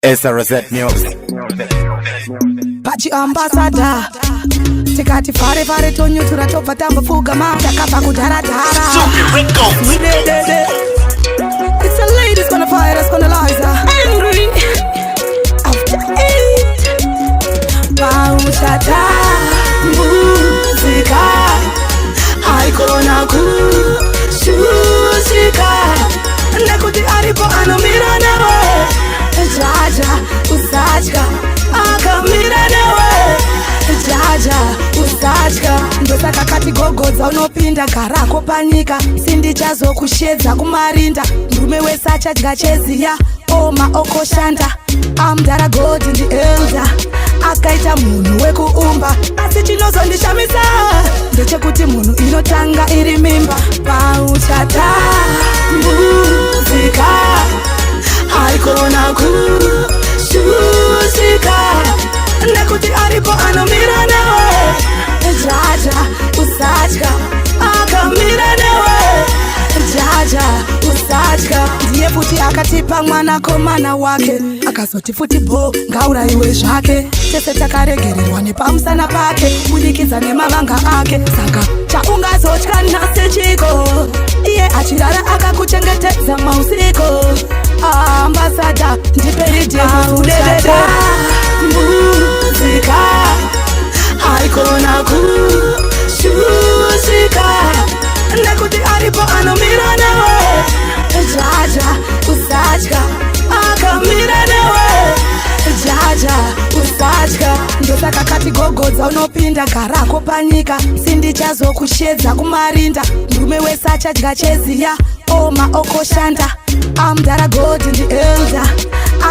It's a Rosette Music. Pachi ambassador tikati fare fare tonyo turatobva tambofuga ma takabva kudharadhara. It's the ladies gonna fire us gonna Liza angry after 8 bauchata muzika haikona kushushika nekuti aripo anomira nawe jaja usatya akamira nawe jaja usatya ndosaka kati gogodza unopinda garako panyika sindichazokushedza kumarinda ndume wese achadya cheziya oma okoshanda amdara godi ndi elda akaita munhu wekuumba asi chinozondishamisa ndechekuti munhu inotanga iri mimba pauchata muzika haikona kushushika nekuti aripo anomira nawe jaja usatya akamira nawe jaja usatya ndiye futi akatipa mwanakomana wake akazoti futi bo ngaurayiwe zvake tese takaregererwa nepamusana pake budikidza nemavanga ake saka chaungazotya nasechiko iye achirara akakuchengetedza mausiku ambasada ndiperidekudedede muzika haikona kushushika nekuti aripo anomira nawe jaja usatya akamira nawe jaja usatya ndosaka kati gogodza unopinda garako panyika sindichazokushedza kumarinda ndume wese achadya cheziya oma okoshanda amdara godi ndi elda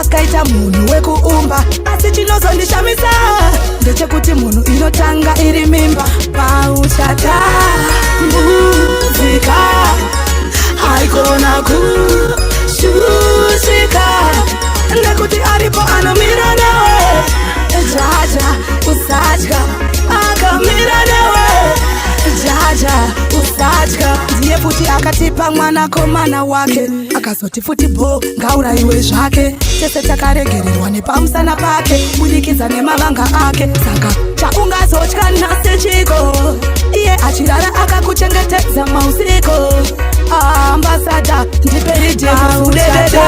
akaita munhu wekuumba asi chinozondishamisa ndechekuti munhu inotanga iri mimba pauchata muzika haikona kushushika nekuti aripo anomira nawe jaja usatya akamira nawe jaja usatya ndiye futi akatipa mwanakomana wake akazoti futi bo ngaurayiwe zvake tese takaregererwa nepamusana pake budikidza nemavanga ake saka chaungazotya nasechiko iye achirara akakuchengetedza mausiku ambasada ndiperidekudedede